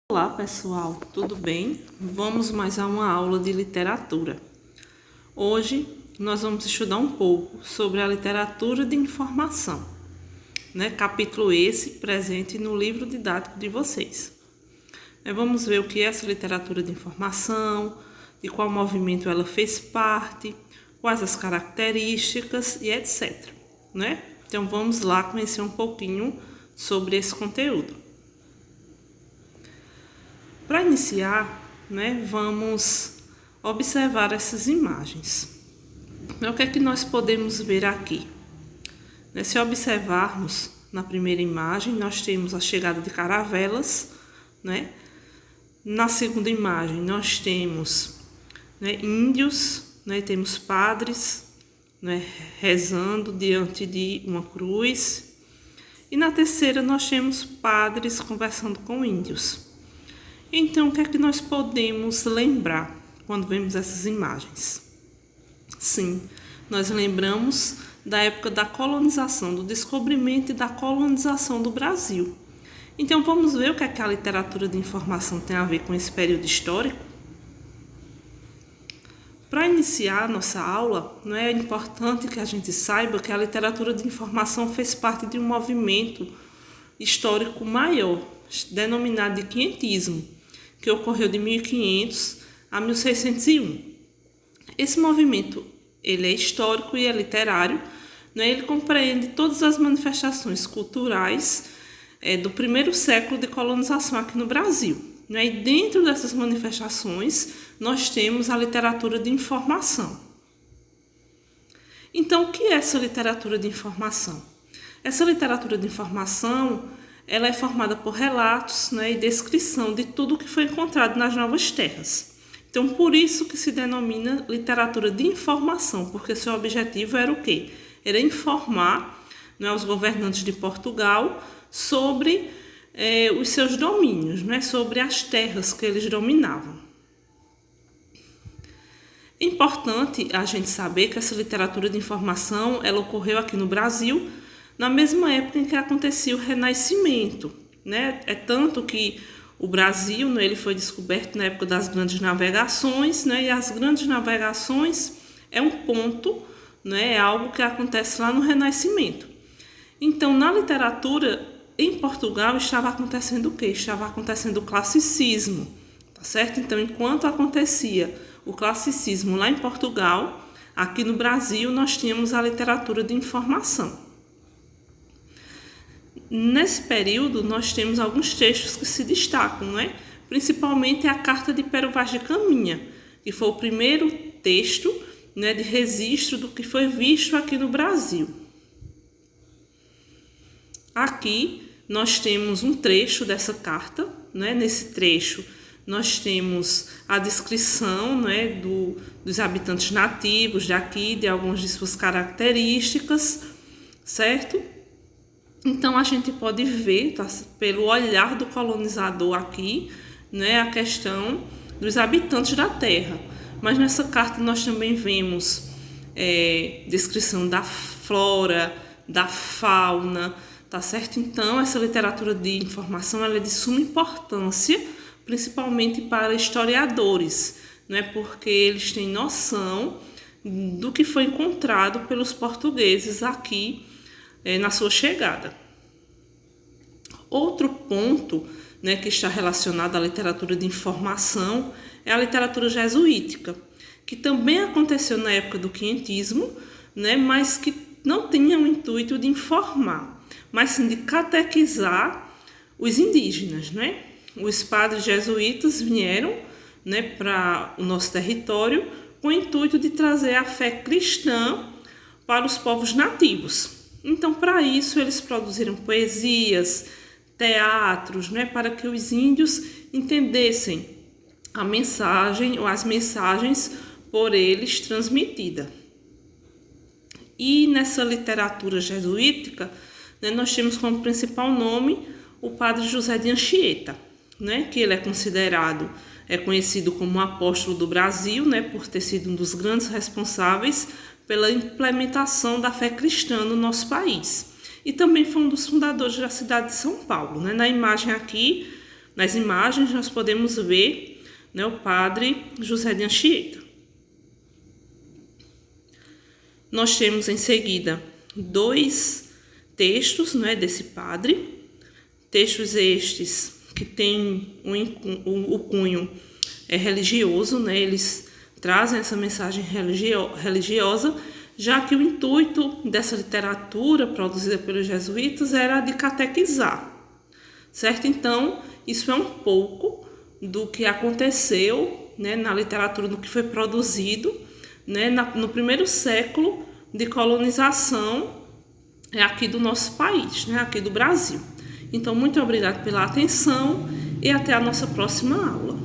Olá pessoal, tudo bem? Vamos mais a uma aula de literatura. Hoje nós vamos estudar um pouco sobre a literatura de informação, Capítulo esse presente no livro didático de vocês. Vamos ver o que é essa literatura de informação, de qual movimento ela fez parte, quais as características e etc. Então vamos lá conhecer um pouquinho sobre esse conteúdo. Para iniciar, vamos observar essas imagens. O que é que nós podemos ver aqui? Se observarmos na primeira imagem, nós temos a chegada de caravelas, Na segunda imagem, nós temos índios, temos padres rezando diante de uma cruz. E na terceira, nós temos padres conversando com índios. Então, o que é que nós podemos lembrar quando vemos essas imagens? Sim, nós lembramos da época da colonização, do descobrimento e da colonização do Brasil. Então, vamos ver o que é que a literatura de informação tem a ver com esse período histórico? Para iniciar a nossa aula, é importante que a gente saiba que a literatura de informação fez parte de um movimento histórico maior, denominado de quinhentismo, que ocorreu de 1500 a 1601. Esse movimento ele é histórico e é literário, Ele compreende todas as manifestações culturais do primeiro século de colonização aqui no Brasil. E dentro dessas manifestações, nós temos a literatura de informação. Então, o que é essa literatura de informação? Essa literatura de informação ela é formada por relatos e descrição de tudo o que foi encontrado nas novas terras. Então, por isso que se denomina literatura de informação, porque seu objetivo era o quê? Era informar os governantes de Portugal sobre os seus domínios, sobre as terras que eles dominavam. É importante a gente saber que essa literatura de informação ela ocorreu aqui no Brasil na mesma época em que acontecia o Renascimento. É tanto que o Brasil ele foi descoberto na época das grandes navegações, e as grandes navegações é um ponto, é algo que acontece lá no Renascimento. Então, na literatura, em Portugal, estava acontecendo o quê? Estava acontecendo o classicismo, tá certo? Então, enquanto acontecia o classicismo lá em Portugal, aqui no Brasil nós tínhamos a literatura de informação. Nesse período, nós temos alguns textos que se destacam, Principalmente a Carta de Pero Vaz de Caminha, que foi o primeiro texto de registro do que foi visto aqui no Brasil. Aqui nós temos um trecho dessa carta, Nesse trecho nós temos a descrição dos habitantes nativos daqui, de algumas de suas características, certo? Então, a gente pode ver, pelo olhar do colonizador aqui, a questão dos habitantes da terra. Mas nessa carta nós também vemos descrição da flora, da fauna, tá certo? Então, essa literatura de informação ela é de suma importância, principalmente para historiadores, porque eles têm noção do que foi encontrado pelos portugueses aqui na sua chegada. Outro ponto que está relacionado à literatura de informação é a literatura jesuítica, que também aconteceu na época do quinhentismo, mas que não tinha o intuito de informar, mas sim de catequizar os indígenas. Os padres jesuítas vieram para o nosso território com o intuito de trazer a fé cristã para os povos nativos. Então, para isso, eles produziram poesias, teatros, para que os índios entendessem a mensagem ou as mensagens por eles transmitidas. E nessa literatura jesuítica, nós temos como principal nome o padre José de Anchieta, que ele é conhecido como o apóstolo do Brasil, por ter sido um dos grandes responsáveis pela implementação da fé cristã no nosso país. E também foi um dos fundadores da cidade de São Paulo. Na imagem aqui, Nas imagens nós podemos ver, né, o padre José de Anchieta. Nós temos em seguida 2 textos, né, desse padre, textos estes que têm o cunho religioso, né, eles trazem essa mensagem religiosa, já que o intuito dessa literatura produzida pelos jesuítas era de catequizar, certo? Então, isso é um pouco do que aconteceu, né, na literatura, do que foi produzido, né, no primeiro século de colonização aqui do nosso país, né, aqui do Brasil. Então, muito obrigado pela atenção e até a nossa próxima aula.